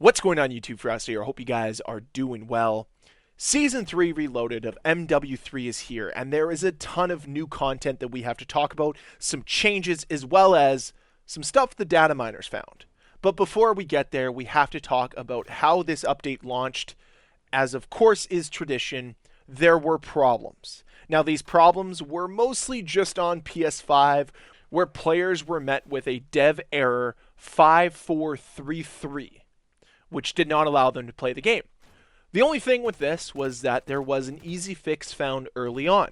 What's going on, YouTube? Ferocity? I hope you guys are doing well. Season 3 Reloaded of MW3 is here, and there is a ton of new content that we have to talk about, some changes, as well as some stuff the data miners found. But before we get there, we have to talk about how this update launched. As of course is tradition, there were problems. Now, these problems were mostly just on PS5, where players were met with a dev error 5433. Which did not allow them to play the game. The only thing with this was that there was an easy fix found early on.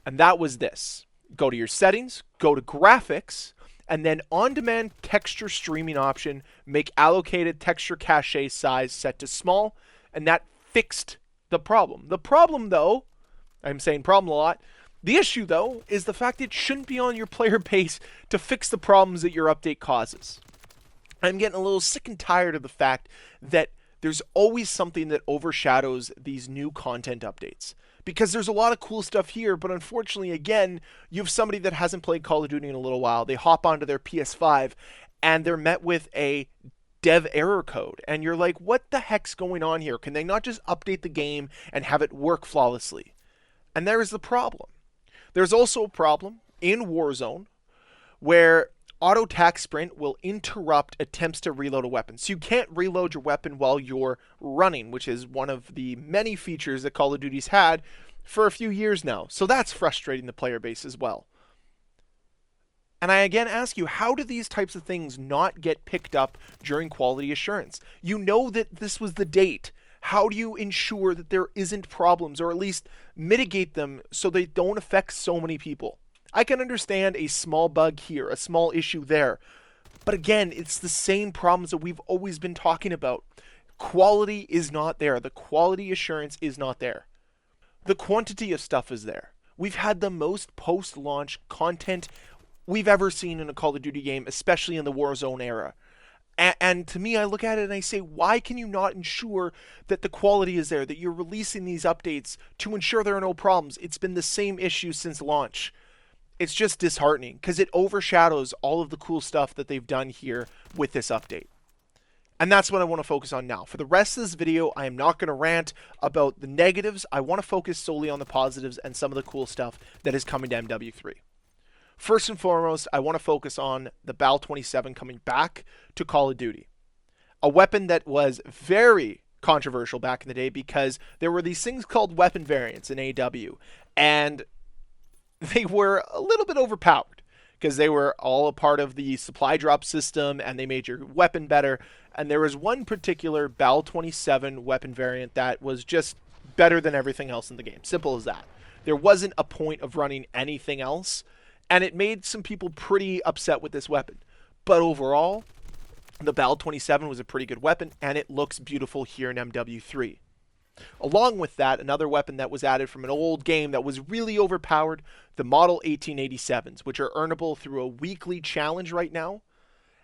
And that was this. Go to your settings, go to graphics, and then on-demand texture streaming option, make allocated texture cache size set to small, and that fixed the problem. The problem, though, I'm saying problem a lot, the issue, though, is the fact it shouldn't be on your player base to fix the problems that your update causes. I'm getting a little sick and tired of the fact that there's always something that overshadows these new content updates. Because there's a lot of cool stuff here, but unfortunately, again, you have somebody that hasn't played Call of Duty in a little while. They hop onto their PS5, and they're met with a dev error code. And you're like, what the heck's going on here? Can they not just update the game and have it work flawlessly? And there is the problem. There's also a problem in Warzone where auto tac sprint will interrupt attempts to reload a weapon. So you can't reload your weapon while you're running, which is one of the many features that Call of Duty's had for a few years now. So that's frustrating the player base as well. And I again ask you, how do these types of things not get picked up during quality assurance? You know that this was the date. How do you ensure that there isn't problems, or at least mitigate them so they don't affect so many people? I can understand a small bug here, a small issue there. But again, it's the same problems that we've always been talking about. Quality is not there. The quality assurance is not there. The quantity of stuff is there. We've had the most post-launch content we've ever seen in a Call of Duty game, especially in the Warzone era. And to me, I look at it and I say, why can you not ensure that the quality is there, that you're releasing these updates to ensure there are no problems? It's been the same issue since launch. It's just disheartening because it overshadows all of the cool stuff that they've done here with this update. And that's what I want to focus on now. For the rest of this video, I am not going to rant about the negatives. I want to focus solely on the positives and some of the cool stuff that is coming to MW3. First and foremost, I want to focus on the Bal-27 coming back to Call of Duty. A weapon that was very controversial back in the day because there were these things called weapon variants in AW. And they were a little bit overpowered because they were all a part of the supply drop system and they made your weapon better. And there was one particular Bal-27 weapon variant that was just better than everything else in the game. Simple as that. There wasn't a point of running anything else, and it made some people pretty upset with this weapon. But overall, the Bal-27 was a pretty good weapon, and it looks beautiful here in MW3. Along with that, another weapon that was added from an old game that was really overpowered, the Model 1887s, which are earnable through a weekly challenge right now.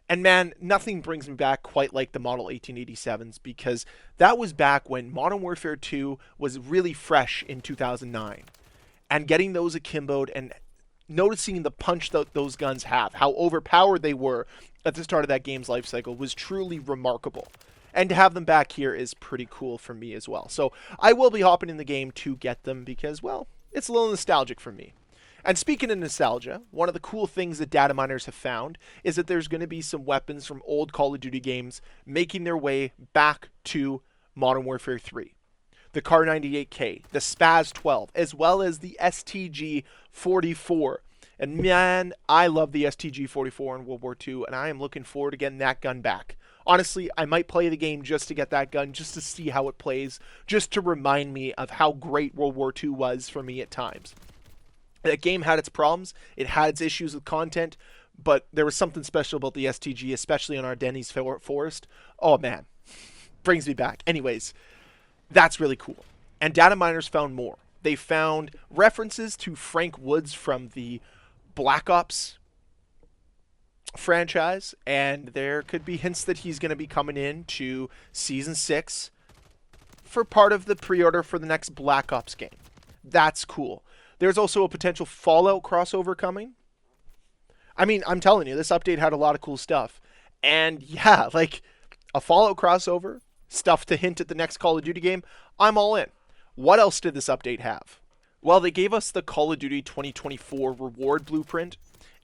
And man, nothing brings me back quite like the Model 1887s because that was back when Modern Warfare 2 was really fresh in 2009. And getting those akimboed and noticing the punch that those guns have, how overpowered they were at the start of that game's life cycle was truly remarkable. And to have them back here is pretty cool for me as well. So I will be hopping in the game to get them because, well, it's a little nostalgic for me. And speaking of nostalgia, one of the cool things that data miners have found is that there's going to be some weapons from old Call of Duty games making their way back to Modern Warfare 3. The Kar 98K, the Spaz 12, as well as the STG 44. And man, I love the STG 44 in World War II, and I am looking forward to getting that gun back. Honestly, I might play the game just to get that gun, just to see how it plays, just to remind me of how great World War II was for me at times. That game had its problems, it had its issues with content, but there was something special about the STG, especially on our Denny's Forest. Oh man, brings me back. Anyways, that's really cool. And data miners found more. They found references to Frank Woods from the Black Ops franchise, and there could be hints that he's going to be coming in to Season 6 for part of the pre-order for the next Black Ops game. That's cool. There's also a potential Fallout crossover coming. I mean, I'm telling you, this update had a lot of cool stuff. And yeah, like, A Fallout crossover, stuff to hint at the next Call of Duty game, I'm all in. What else did this update have? Well, they gave us the Call of Duty 2024 reward blueprint,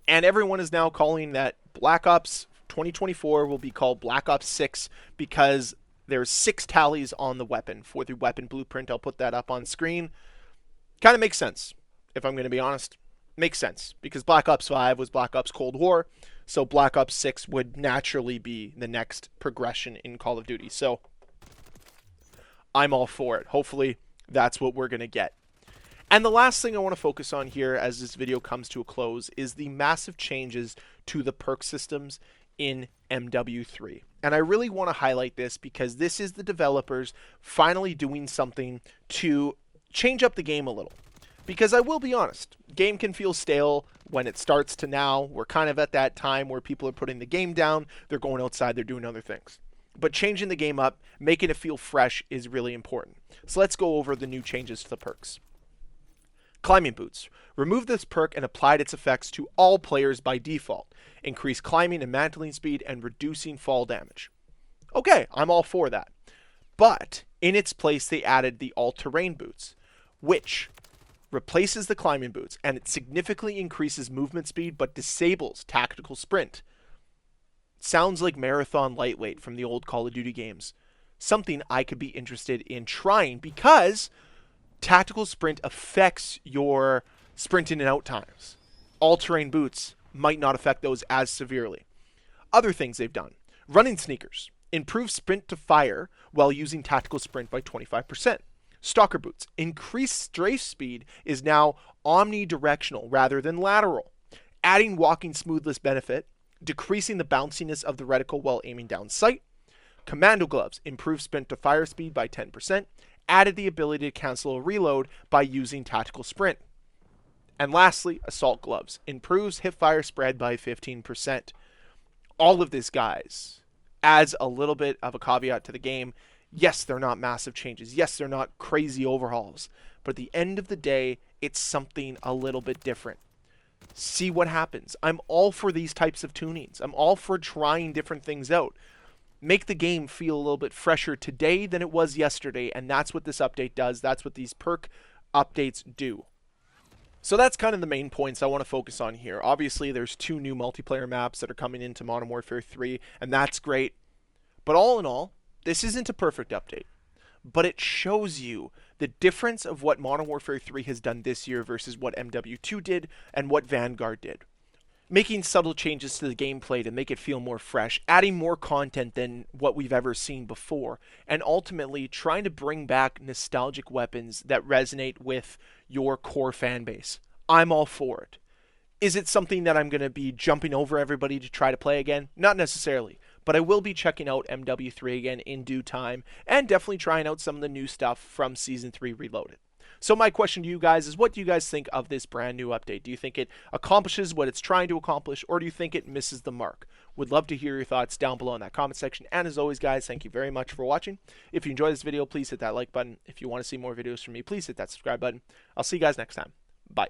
and everyone is now calling that Black Ops 2024 will be called Black Ops 6 because there's 6 tallies on the weapon for the weapon blueprint. I'll put that up on screen. Kind of makes sense, if I'm going to be honest. Makes sense, because Black Ops 5 was Black Ops Cold War, so Black Ops 6 would naturally be the next progression in Call of Duty. So I'm all for it. Hopefully that's what we're going to get. And the last thing I want to focus on here as this video comes to a close is the massive changes to the perk systems in MW3. And I really want to highlight this because this is the developers finally doing something to change up the game a little. Because I will be honest, game can feel stale when it starts to now. We're kind of at that time where people are putting the game down, they're going outside, they're doing other things. But changing the game up, making it feel fresh is really important. So let's go over the new changes to the perks. Climbing boots. Remove this perk and applied its effects to all players by default. Increase climbing and mantling speed and reducing fall damage. Okay, I'm all for that. But in its place, they added the all-terrain boots, which replaces the climbing boots, and it significantly increases movement speed but disables tactical sprint. Sounds like marathon lightweight from the old Call of Duty games. Something I could be interested in trying because tactical sprint affects your sprint in and out times. All-terrain boots might not affect those as severely. Other things they've done. Running sneakers. Improve sprint to fire while using tactical sprint by 25%. Stalker boots. Increased strafe speed is now omnidirectional rather than lateral. Adding walking smoothness benefit. Decreasing the bounciness of the reticle while aiming down sight. Commando gloves. Improve sprint to fire speed by 10%. Added the ability to cancel a reload by using tactical sprint. And lastly, assault gloves. Improves hip fire spread by 15%. All of this, guys, adds a little bit of a caveat to the game. Yes, they're not massive changes. Yes, they're not crazy overhauls. But at the end of the day, it's something a little bit different. See what happens. I'm all for these types of tunings. I'm all for trying different things out. Make the game feel a little bit fresher today than it was yesterday, and that's what this update does. That's what these perk updates do. So that's kind of the main points I want to focus on here. Obviously, there's 2 new multiplayer maps that are coming into Modern Warfare 3, and that's great. But all in all, this isn't a perfect update, but it shows you the difference of what Modern Warfare 3 has done this year versus what MW2 did and what Vanguard did. Making subtle changes to the gameplay to make it feel more fresh, adding more content than what we've ever seen before, and ultimately trying to bring back nostalgic weapons that resonate with your core fan base. I'm all for it. Is it something that I'm going to be jumping over everybody to try to play again? Not necessarily, but I will be checking out MW3 again in due time, and definitely trying out some of the new stuff from Season 3 Reloaded. So my question to you guys is, what do you guys think of this brand new update? Do you think it accomplishes what it's trying to accomplish, or do you think it misses the mark? Would love to hear your thoughts down below in that comment section. And as always, guys, thank you very much for watching. If you enjoyed this video, please hit that like button. If you want to see more videos from me, please hit that subscribe button. I'll see you guys next time. Bye.